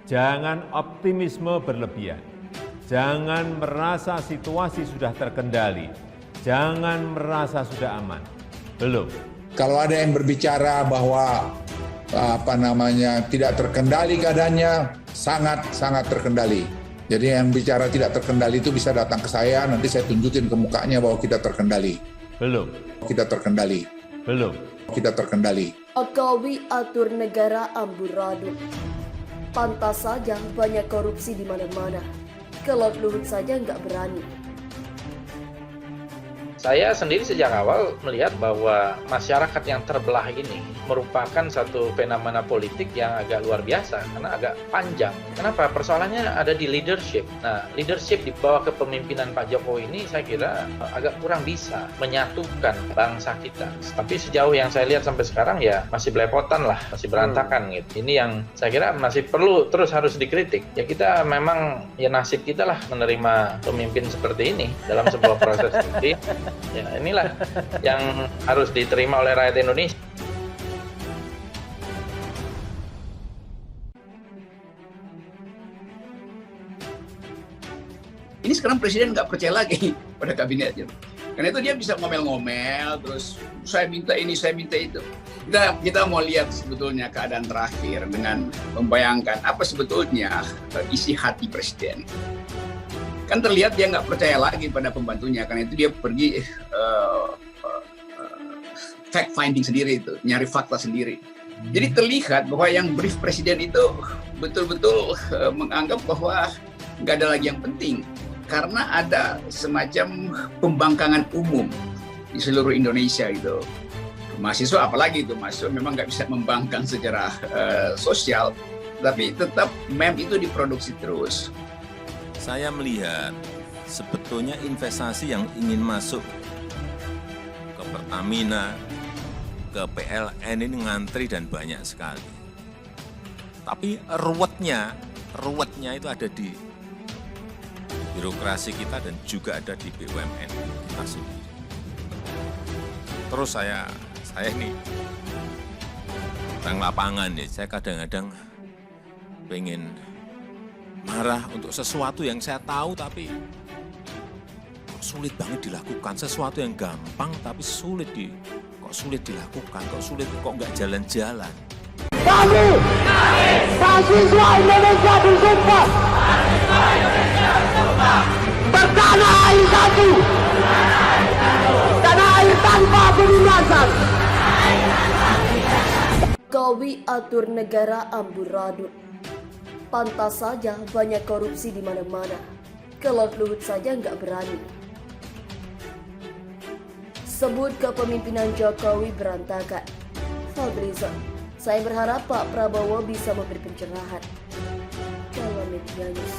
Jangan optimisme berlebihan. Jangan merasa situasi sudah terkendali. Jangan merasa sudah aman. Belum. Kalau ada yang berbicara bahwa tidak terkendali keadaannya, sangat terkendali. Jadi yang bicara tidak terkendali itu bisa datang ke saya, nanti saya tunjukin ke mukanya bahwa kita terkendali. Belum. Kita terkendali. Belum. Kita terkendali. Jokowi atur negara amburadul. Pantas saja banyak korupsi di mana-mana. Kalau Luhut saja nggak berani. Saya sendiri sejak awal melihat bahwa masyarakat yang terbelah ini merupakan satu fenomena politik yang agak luar biasa karena agak panjang. Kenapa? Persoalannya ada di leadership. Nah, leadership di bawah kepemimpinan Pak Jokowi ini saya kira agak kurang bisa menyatukan bangsa kita. Tapi sejauh yang saya lihat sampai sekarang ya masih belepotan lah, masih berantakan gitu. Ini yang saya kira masih perlu terus harus dikritik. Ya kita memang ya nasib kita lah menerima pemimpin seperti ini dalam sebuah proses seperti ya inilah yang harus diterima oleh rakyat Indonesia. Ini sekarang presiden nggak percaya lagi pada kabinetnya. Karena itu dia bisa ngomel-ngomel, terus saya minta ini, saya minta itu. Kita mau lihat sebetulnya keadaan terakhir dengan membayangkan apa sebetulnya isi hati presiden. Kan terlihat dia nggak percaya lagi pada pembantunya, karena itu dia pergi fact finding sendiri itu, nyari fakta sendiri. Jadi terlihat bahwa yang brief presiden itu betul-betul menganggap bahwa nggak ada lagi yang penting, karena ada semacam pembangkangan umum di seluruh Indonesia itu. Mahasiswa apalagi itu, mahasiswa memang nggak bisa membangkang secara sosial, tapi tetap mem itu diproduksi terus. Saya melihat sebetulnya investasi yang ingin masuk ke Pertamina, ke PLN ini ngantri dan banyak sekali. Tapi ruwetnya itu ada di birokrasi kita dan juga ada di BUMN kita sendiri. Terus saya ini orang lapangan nih, saya kadang-kadang pengen marah untuk sesuatu yang saya tahu tapi sulit banget dilakukan, sesuatu yang gampang tapi sulit dilakukan, kok nggak jalan-jalan. Kami, mahasiswa Indonesia bersumpah bertanah air satu, tanah air tanpa pelunasan. Jokowi atur negara amburadul. Pantas saja banyak korupsi di mana-mana. Kalau Luhut saja nggak berani. Sebut kepemimpinan Jokowi berantakan. Fadlizon, saya berharap Pak Prabowo bisa memberi pencerahan. Kalau Media News.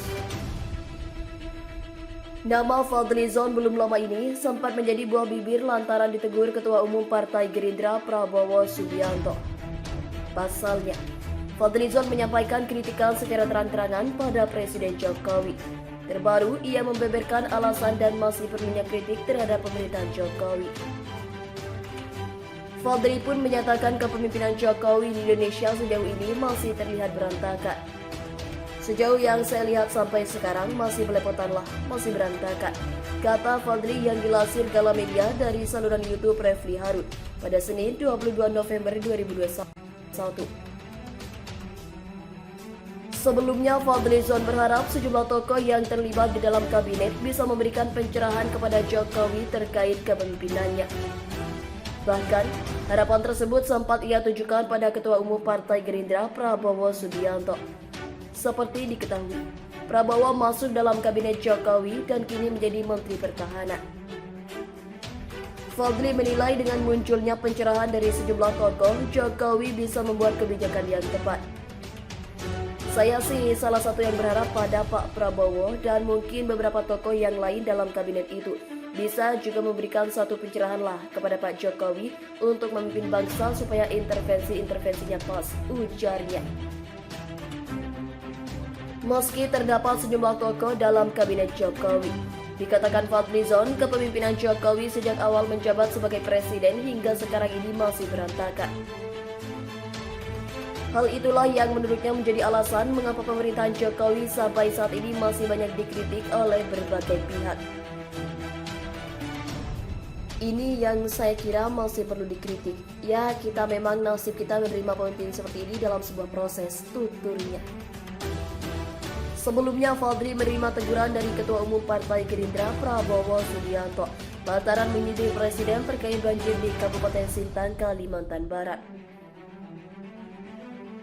Nama Fadlizon belum lama ini sempat menjadi buah bibir lantaran ditegur Ketua Umum Partai Gerindra Prabowo Subianto. Pasalnya, Fadlizon menyampaikan kritikan secara terang-terangan pada Presiden Jokowi. Terbaru, ia membeberkan alasan dan masih perlunya kritik terhadap pemerintahan Jokowi. Fadli pun menyatakan kepemimpinan Jokowi di Indonesia sejauh ini masih terlihat berantakan. Sejauh yang saya lihat sampai sekarang masih belepotan lah, masih berantakan, kata Fadli yang dilansir Gala Media dari saluran YouTube Refli Harun pada Senin 22 November 2021. Sebelumnya, Fadlizon berharap sejumlah tokoh yang terlibat di dalam kabinet bisa memberikan pencerahan kepada Jokowi terkait kepemimpinannya. Bahkan, harapan tersebut sempat ia tujukan pada Ketua Umum Partai Gerindra Prabowo Subianto. Seperti diketahui, Prabowo masuk dalam kabinet Jokowi dan kini menjadi Menteri Pertahanan. Fadli menilai dengan munculnya pencerahan dari sejumlah tokoh, Jokowi bisa membuat kebijakan yang tepat. Saya sih salah satu yang berharap pada Pak Prabowo dan mungkin beberapa tokoh yang lain dalam kabinet itu bisa juga memberikan satu pencerahan lah kepada Pak Jokowi untuk memimpin bangsa supaya intervensinya pas, ujarnya. Meski terdapat sejumlah tokoh dalam kabinet Jokowi, dikatakan Fadlizon kepemimpinan Jokowi sejak awal menjabat sebagai presiden hingga sekarang ini masih berantakan. Hal itulah yang menurutnya menjadi alasan mengapa pemerintahan Jokowi sampai saat ini masih banyak dikritik oleh berbagai pihak. Ini yang saya kira masih perlu dikritik. Ya, kita memang nasib kita menerima pemimpin seperti ini dalam sebuah proses, tuturnya. Sebelumnya, Fadli menerima teguran dari Ketua Umum Partai Gerindra Prabowo Subianto lantaran menyindir Presiden terkait banjir di Kabupaten Sintang, Kalimantan Barat.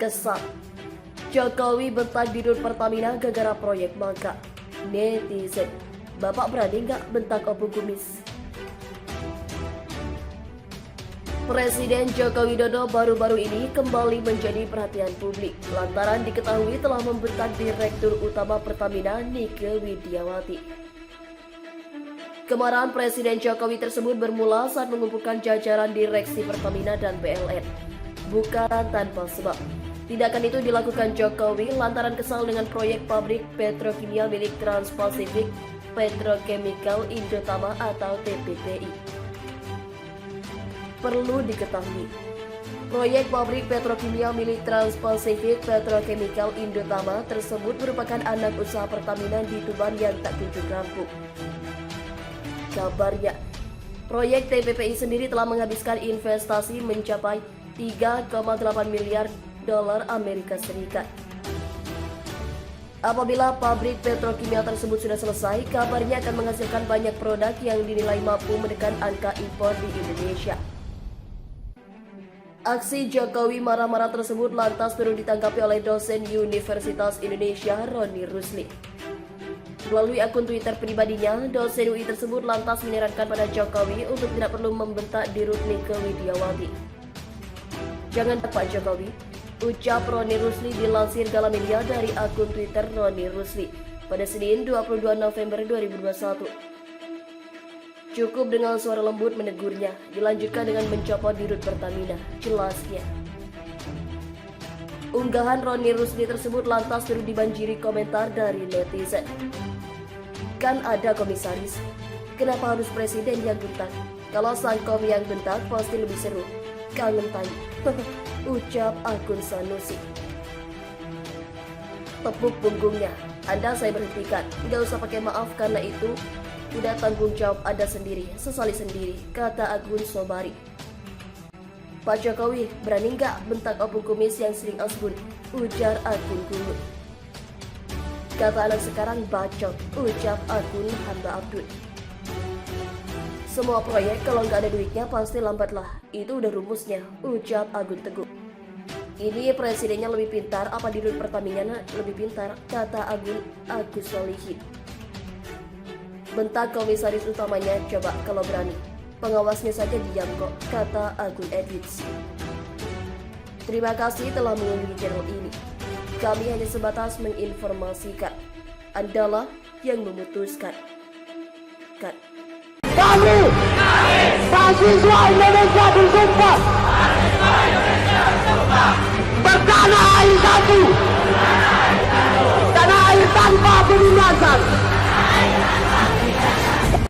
Kesal, Jokowi bentak Dirut Pertamina gara-gara proyek mangkrak. Netizen, Bapak berani nggak bentak Opung Kumis? Presiden Joko Widodo baru-baru ini kembali menjadi perhatian publik lantaran diketahui telah membentak Direktur Utama Pertamina Nike Widiawati. Kemarahan Presiden Jokowi tersebut bermula saat mengumpulkan jajaran direksi Pertamina dan PLN. Bukan tanpa sebab. Tindakan itu dilakukan Jokowi lantaran kesal dengan proyek pabrik petrokimia milik Trans-Pacific Petrochemical Indotama atau TPTI. Perlu diketahui, proyek pabrik petrokimia milik Trans-Pacific Petrochemical Indotama tersebut merupakan anak usaha Pertamina di Tuban yang tak kunjung rampung. Kabarnya, proyek TPPI sendiri telah menghabiskan investasi mencapai 3,8 miliar dolar Amerika Serikat. Apabila pabrik petrokimia tersebut sudah selesai, kabarnya akan menghasilkan banyak produk yang dinilai mampu menekan angka impor di Indonesia. Aksi Jokowi marah-marah tersebut lantas turut ditanggapi oleh dosen Universitas Indonesia Roni Rusli. Melalui akun Twitter pribadinya, dosen UI tersebut lantas menyarankan pada Jokowi untuk tidak perlu membentak Dirut Nike Widiawati. Jangan Pak Jokowi, ucap Roni Rusli dilansir Galamedia dari akun Twitter Roni Rusli pada Senin 22 November 2021. Cukup dengan suara lembut menegurnya, dilanjutkan dengan mencopot Dirut Pertamina, jelasnya. Unggahan Roni Rusli tersebut lantas turut dibanjiri komentar dari netizen. Kan ada komisaris, kenapa harus presiden yang bentak? Kalau sang kom yang bentak pasti lebih seru. Kangen tanya, ucap akun Sanusi. Tepuk punggungnya, Anda saya berhentikan, nggak usah pakai maaf karena itu udah tanggung jawab Anda sendiri, sesali sendiri, kata Agun Sobari. Pak Jokowi, berani nggak bentak Opung Kumis yang sering asbun, ujar Agun Gunung. Kata anak sekarang bacot, ucap Agun Hamba Abdul. Semua proyek kalau nggak ada duitnya pasti lambat lah, itu udah rumusnya, ucap Agun Teguh. Ini presidennya lebih pintar, apa Dirut Pertamina lebih pintar, kata Agun Agus Solihin. Bentak komisaris utamanya, coba kalau berani. Pengawasnya saja diam kok, kata Agun Edwins. Terima kasih telah mengunjungi channel ini. Kami hanya sebatas menginformasikan. Andalah yang memutuskan. Kami, mahasiswa Indonesia bersumpah bertanah air satu, tanah air tanpa penindasan.